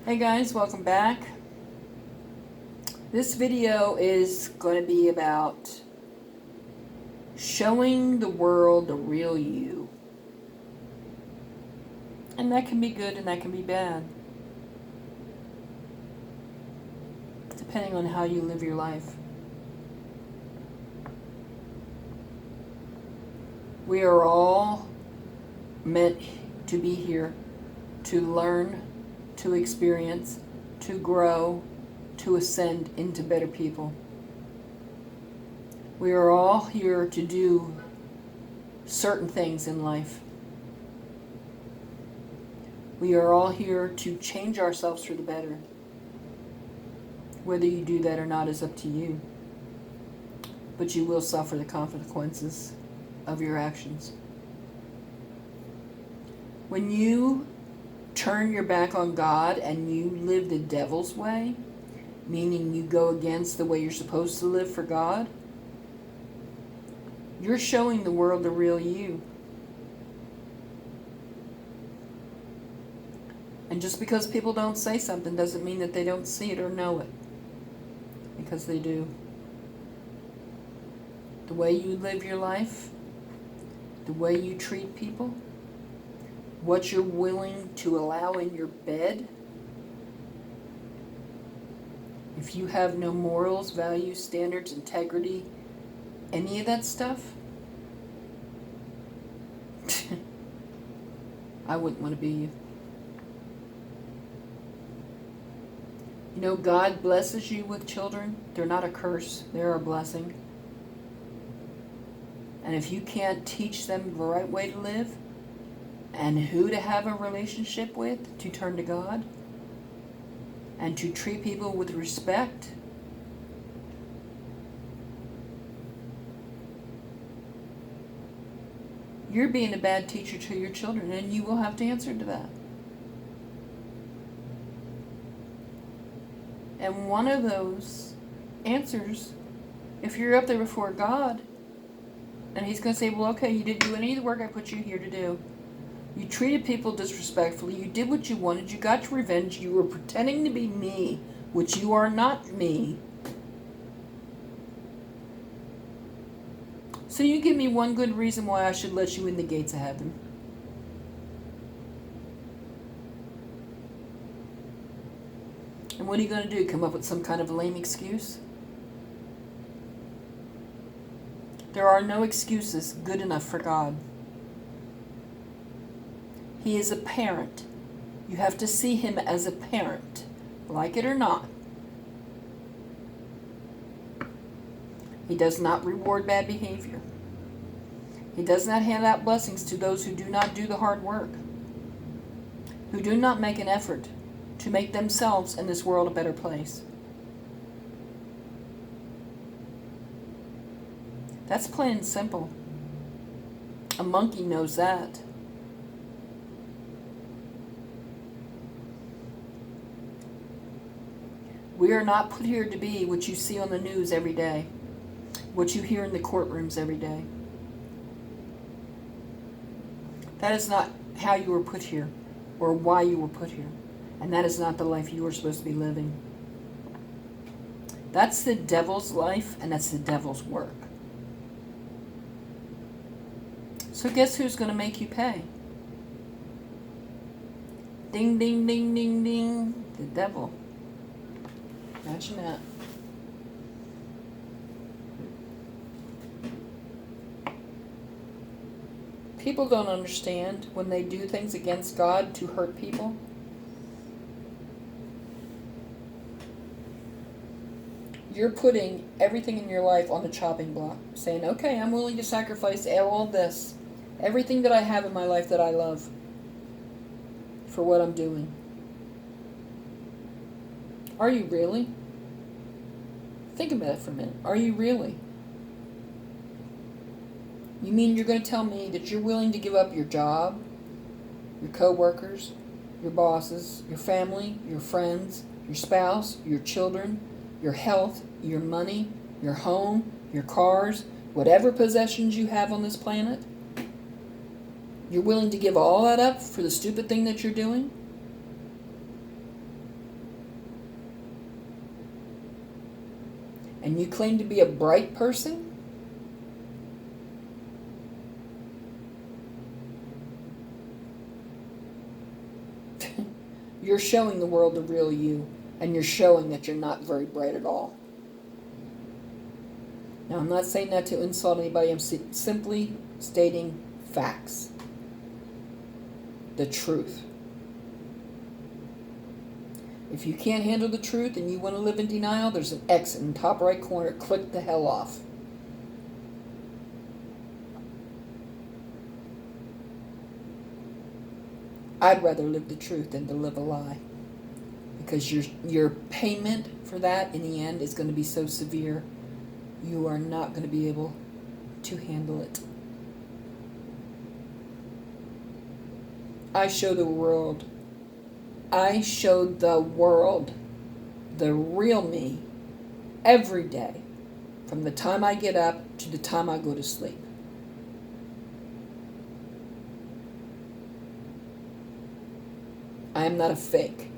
Hey guys, welcome back. This video is going to be about showing the world the real you. And that can be good and that can be bad, depending on how you live your life. We are all meant to be here to learn, to experience, to grow, to ascend into better people. We are all here to do certain things in life. We are all here to change ourselves for the better. Whether you do that or not is up to you. But you will suffer the consequences of your actions. When you turn your back on God and you live the devil's way, meaning you go against the way you're supposed to live for God, you're showing the world the real you. And just because people don't say something doesn't mean that they don't see it or know it. Because they do. The way you live your life, the way you treat people, what you're willing to allow in your bed. If you have no morals, values, standards, integrity, any of that stuff, I wouldn't want to be you. You know, God blesses you with children. They're not a curse. They're a blessing. And if you can't teach them the right way to live and who to have a relationship with, to turn to God and to treat people with respect, you're being a bad teacher to your children, and you will have to answer to that. And one of those answers, if you're up there before God, and He's going to say, well, okay, you didn't do any of the work I put you here to do. You treated people disrespectfully. You did what you wanted. You got your revenge. You were pretending to be me, which you are not me. So you give me one good reason why I should let you in the gates of heaven. And what are you going to do? Come up with some kind of lame excuse? There are no excuses good enough for God. He is a parent. You have to see Him as a parent, like it or not. He does not reward bad behavior. He does not hand out blessings to those who do not do the hard work, who do not make an effort to make themselves and this world a better place. That's plain and simple. A monkey knows that. We are not put here to be what you see on the news every day, what you hear in the courtrooms every day. That is not how you were put here or why you were put here. And that is not the life you are supposed to be living. That's the devil's life, and that's the devil's work. So guess who's going to make you pay? Ding, ding, ding, ding, ding. The devil. Imagine that. People don't understand when they do things against God to hurt people. You're putting everything in your life on the chopping block, saying, okay, I'm willing to sacrifice all this, everything that I have in my life that I love, for what I'm doing. Are you really? Think about it for a minute. Are you really? You mean you're going to tell me that you're willing to give up your job, your co-workers, your bosses, your family, your friends, your spouse, your children, your health, your money, your home, your cars, whatever possessions you have on this planet? You're willing to give all that up for the stupid thing that you're doing? and you claim to be a bright person, you're showing the world the real you, and you're showing that you're not very bright at all. Now, I'm not saying that to insult anybody. I'm simply stating facts. The truth. If you can't handle the truth and you want to live in denial, there's an X in the top right corner. Click the hell off. I'd rather live the truth than to live a lie. Because your payment for that in the end is going to be so severe, you are not going to be able to handle it. I showed the world the real me every day, from the time I get up to the time I go to sleep. I am not a fake.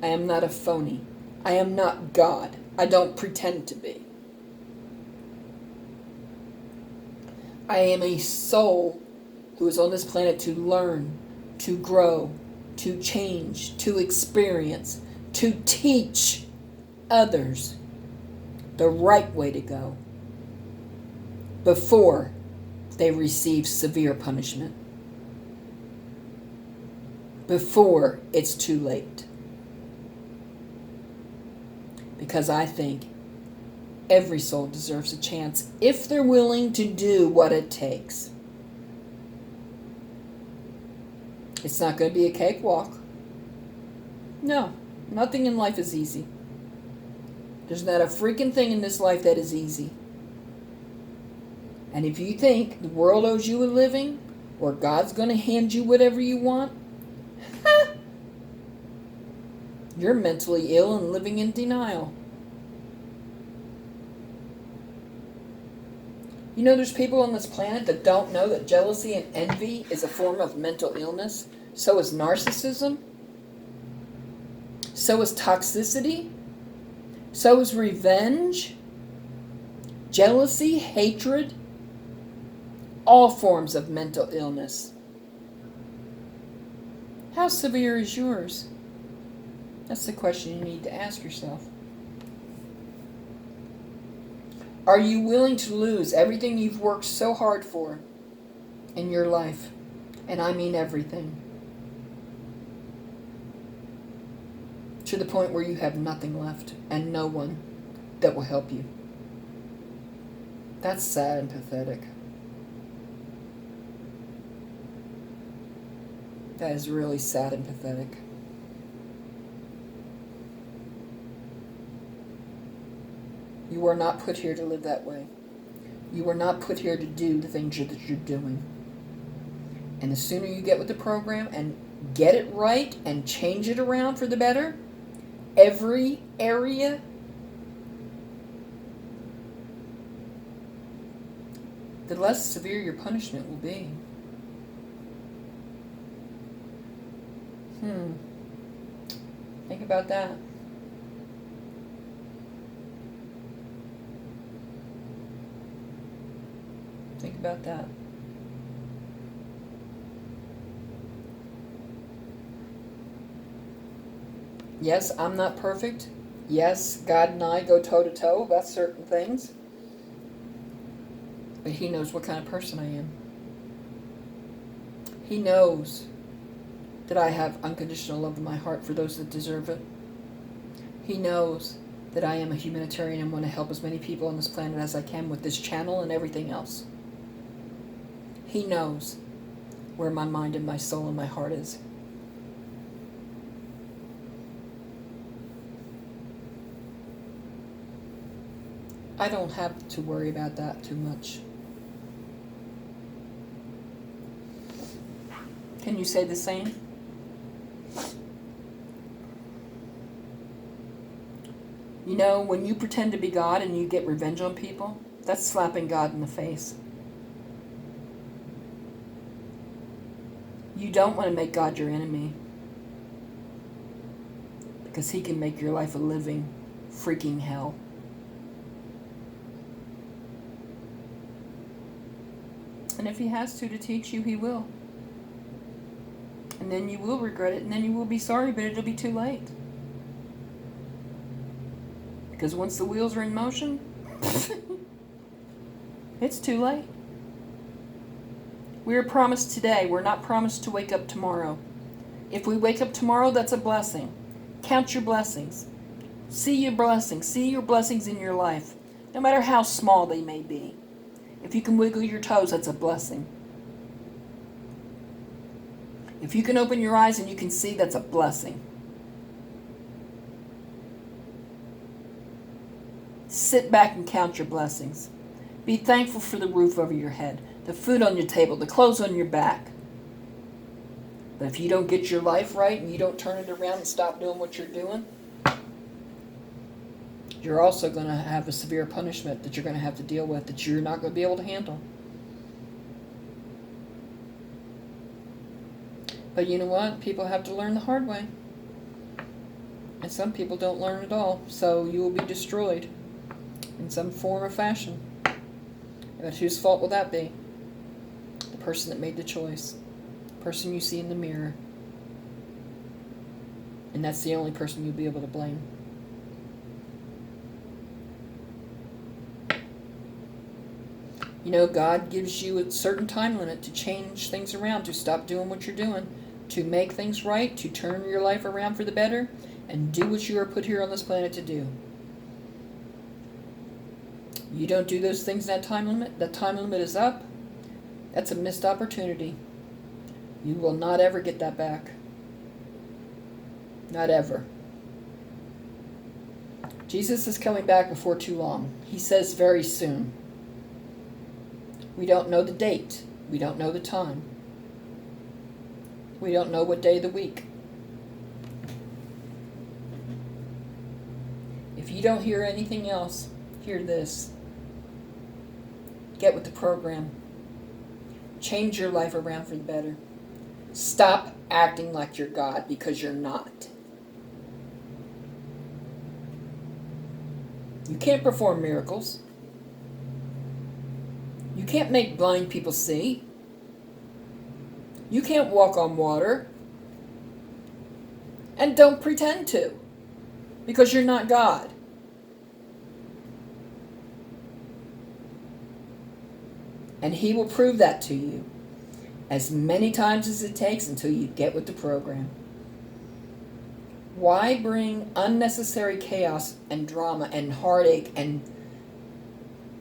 I am not a phony. I am not God. I don't pretend to be. I am a soul who is on this planet to learn, to grow, to change, to experience, to teach others the right way to go before they receive severe punishment, before it's too late. Because I think every soul deserves a chance if they're willing to do what it takes. It's not going to be a cakewalk. No, nothing in life is easy. There's not a freaking thing in this life that is easy. And if you think the world owes you a living, or God's going to hand you whatever you want, you're mentally ill and living in denial. You know, there's people on this planet that don't know that jealousy and envy is a form of mental illness. So is narcissism. So is toxicity. So is revenge. Jealousy, hatred. All forms of mental illness. How severe is yours? That's the question you need to ask yourself. Are you willing to lose everything you've worked so hard for in your life? And I mean everything. To the point where you have nothing left and no one that will help you. That's sad and pathetic. That is really sad and pathetic. You are not put here to live that way. You are not put here to do the things that you're doing. And the sooner you get with the program and get it right and change it around for the better, every area, the less severe your punishment will be. Think about that. Think about that. Yes, I'm not perfect. Yes, God and I go toe to toe about certain things. But He knows what kind of person I am. He knows that I have unconditional love in my heart for those that deserve it. He knows that I am a humanitarian and want to help as many people on this planet as I can with this channel and everything else. He knows where my mind and my soul and my heart is. I don't have to worry about that too much. Can you say the same? You know, when you pretend to be God and you get revenge on people, that's slapping God in the face. You don't want to make God your enemy, because He can make your life a living freaking hell. And if he has to teach you, he will. And then you will regret it, and then you will be sorry, but it'll be too late. Because once the wheels are in motion, it's too late. We are promised today. We're not promised to wake up tomorrow. If we wake up tomorrow, that's a blessing. Count your blessings. See your blessings. See your blessings in your life, no matter how small they may be. If you can wiggle your toes, that's a blessing. If you can open your eyes and you can see, that's a blessing. Sit back and count your blessings. Be thankful for the roof over your head, the food on your table, the clothes on your back. But if you don't get your life right and you don't turn it around and stop doing what you're doing, you're also going to have a severe punishment that you're going to have to deal with that you're not going to be able to handle. But you know what? People have to learn the hard way. And some people don't learn at all. So you will be destroyed in some form or fashion. But whose fault will that be? The person that made the choice. The person you see in the mirror. And that's the only person you'll be able to blame. You know, God gives you a certain time limit to change things around, to stop doing what you're doing, to make things right, to turn your life around for the better, and do what you are put here on this planet to do. You don't do those things in that time limit is up, that's a missed opportunity. You will not ever get that back. Not ever. Jesus is coming back before too long. He says very soon. We don't know the date. We don't know the time. We don't know what day of the week. If you don't hear anything else, hear this. Get with the program. Change your life around for the better. Stop acting like you're God, because you're not. You can't perform miracles. You can't make blind people see. You can't walk on water. And don't pretend to, because you're not God. And He will prove that to you as many times as it takes until you get with the program. Why bring unnecessary chaos and drama and heartache and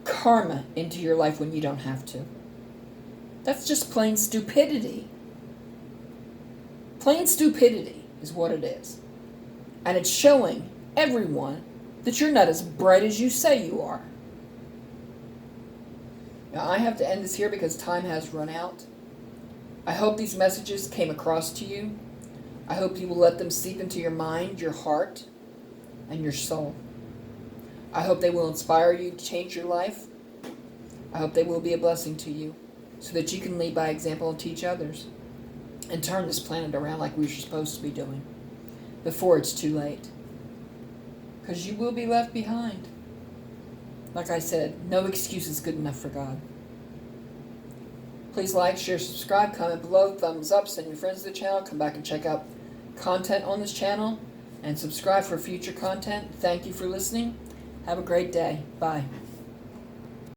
karma into your life when you don't have to? That's just plain stupidity. Plain stupidity is what it is. And it's showing everyone that you're not as bright as you say you are. Now, I have to end this here because time has run out. I hope these messages came across to you. I hope you will let them seep into your mind, your heart, and your soul. I hope they will inspire you to change your life. I hope they will be a blessing to you so that you can lead by example and teach others and turn this planet around like we're supposed to be doing before it's too late. Because you will be left behind. Like I said, no excuse is good enough for God. Please like, share, subscribe, comment below, thumbs up, send your friends to the channel, come back and check out content on this channel, and subscribe for future content. Thank you for listening. Have a great day. Bye.